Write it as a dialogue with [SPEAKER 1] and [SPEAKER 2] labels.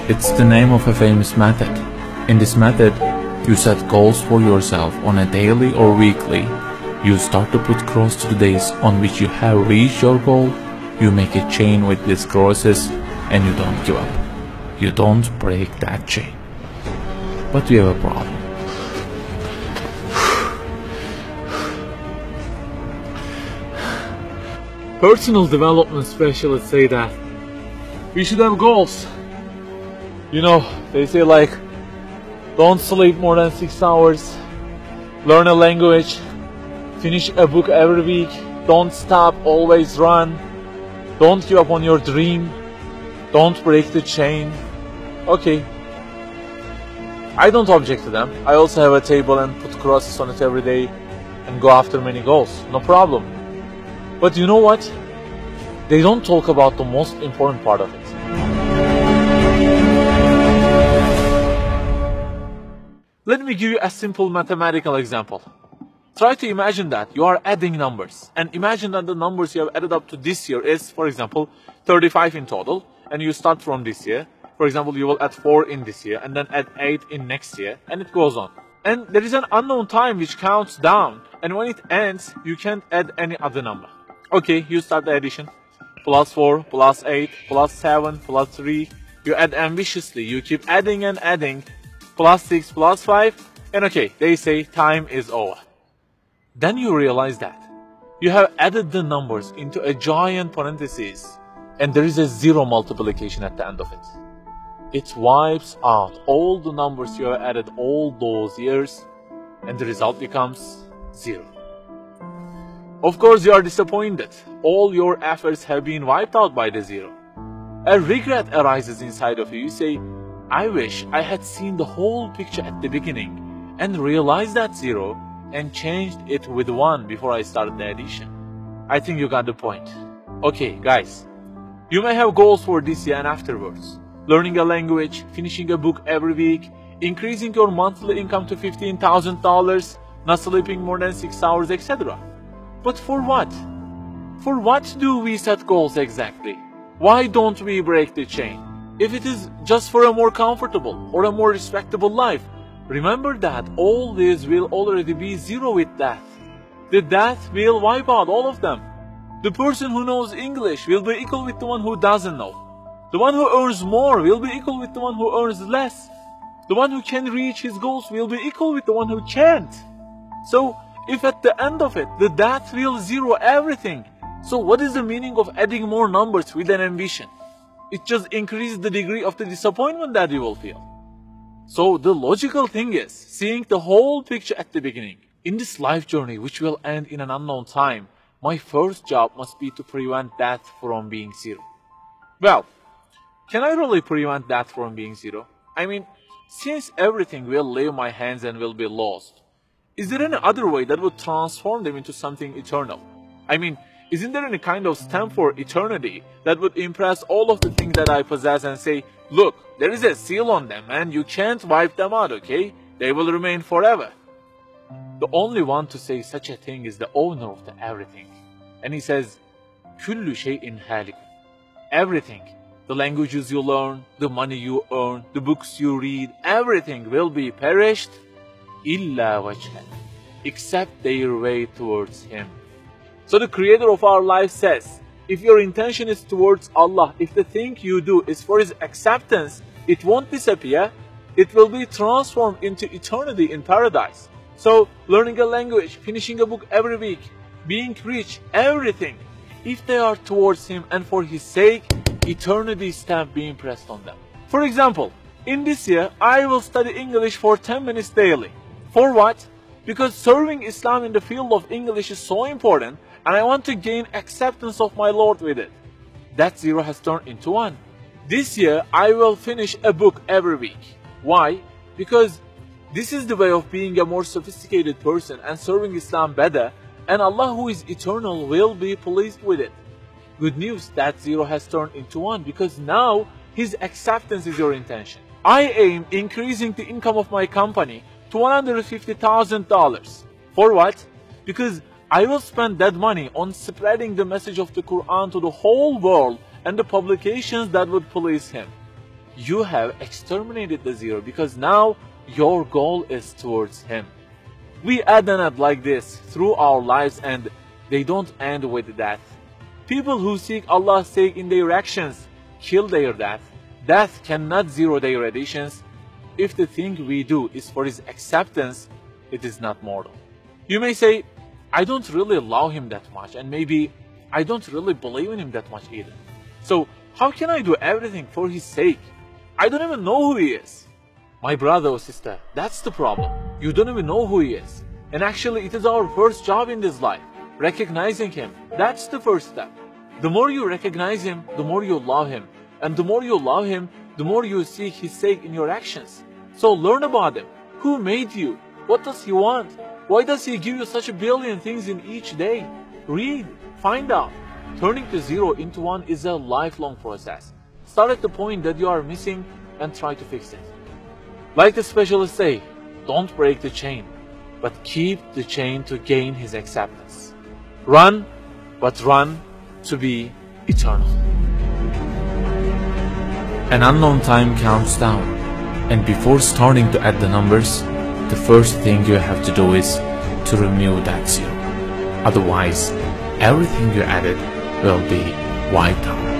[SPEAKER 1] It's the name of a famous method. In this method, you set goals for yourself on a daily or weekly. You start to put cross to the days on which you have reached your goal. You make a chain with these crosses and you don't give up. You don't break that chain. But you have a problem. Personal development specialists say that we should have goals. You know, they say like, don't sleep more than 6 hours, learn a language, finish a book every week, don't stop, always run, don't give up on your dream, don't break the chain. Okay, I don't object to them. I also have a table and put crosses on it every day and go after many goals, no problem. But you know what? They don't talk about the most important part of it. Let me give you a simple mathematical example. Try to imagine that you are adding numbers, and imagine that the numbers you have added up to this year is, for example, 35 in total, and you start from this year. For example, you will add 4 in this year, and then add 8 in next year, and it goes on. And there is an unknown time which counts down, and when it ends, you can't add any other number. Okay, you start the addition. Plus 4, plus 8, plus 7, plus 3. You add ambitiously, you keep adding and adding. Plus 6, plus 5, and okay, they say time is over. Then you realize that you have added the numbers into a giant parenthesis, and there is a zero multiplication at the end of it. It wipes out all the numbers you have added all those years, and the result becomes 0. Of course, you are disappointed. All your efforts have been wiped out by the 0. A regret arises inside of you. You say, I wish I had seen the whole picture at the beginning and realized that 0 and changed it with 1 before I started the addition. I think you got the point. Okay, guys, you may have goals for this year and afterwards. Learning a language, finishing a book every week, increasing your monthly income to $15,000, not sleeping more than 6 hours, etc. But for what? For what do we set goals exactly? Why don't we break the chain? If it is just for a more comfortable or a more respectable life, remember that all this will already be 0 with death. The death will wipe out all of them. The person who knows English will be equal with the one who doesn't know. The one who earns more will be equal with the one who earns less. The one who can reach his goals will be equal with the one who can't. So, if at the end of it, the death will 0 everything, so what is the meaning of adding more numbers with an ambition? It just increases the degree of the disappointment that you will feel. So the logical thing is seeing the whole picture at the beginning. In this life journey, which will end in an unknown time, my first job must be to prevent death from being 0. Well, can I really prevent death from being 0? I mean, since everything will leave my hands and will be lost, is there any other way that would transform them into something eternal? I mean, isn't there any kind of stamp for eternity that would impress all of the things that I possess and say, look, there is a seal on them and you can't wipe them out, okay? They will remain forever. The only one to say such a thing is the owner of the everything. And he says, كُلُّ شَيْءٍ هَالِكٌ. Everything, the languages you learn, the money you earn, the books you read, everything will be perished, إِلَّا وَجْهًا, except their way towards Him. So the creator of our life says, if your intention is towards Allah, if the thing you do is for His acceptance, it won't disappear, it will be transformed into eternity in paradise. So learning a language, finishing a book every week, being rich, everything, if they are towards Him and for His sake, eternity stamp being pressed on them. For example, in this year, I will study English for 10 minutes daily. For what? Because serving Islam in the field of English is so important, and I want to gain acceptance of my Lord with it. That 0 has turned into 1. This year, I will finish a book every week. Why? Because this is the way of being a more sophisticated person and serving Islam better, and Allah who is eternal will be pleased with it. Good news, that 0 has turned into 1 because now His acceptance is your intention. I aim increasing the income of my company to $150,000. For what? Because I will spend that money on spreading the message of the Quran to the whole world and the publications that would please Him. you have exterminated the zero, because now your goal is towards him. We add and add like this through our lives, and they don't end with death. People who seek Allah's sake in their actions kill their death. Death cannot zero their additions. If the thing we do is for his acceptance, it is not mortal. You may say, I don't really love him that much, and maybe I don't really believe in him that much either. So how can I do everything for his sake? I don't even know who he is. My brother or sister, that's the problem. You don't even know who he is. And actually, it is our first job in this life, recognizing him. That's the first step. The more you recognize him, the more you love him. And the more you love him, the more you seek his sake in your actions. So learn about him. Who made you? What does he want? Why does he give you such a billion things in each day? Read, find out. Turning the zero into one is a lifelong process. Start at the point that you are missing and try to fix it. Like the specialists say, don't break the chain, but keep the chain to gain his acceptance. Run, but run to be eternal. An unknown time counts down, and before starting to add the numbers, the first thing you have to do is to remove that zero. Otherwise, everything you added will be wiped out.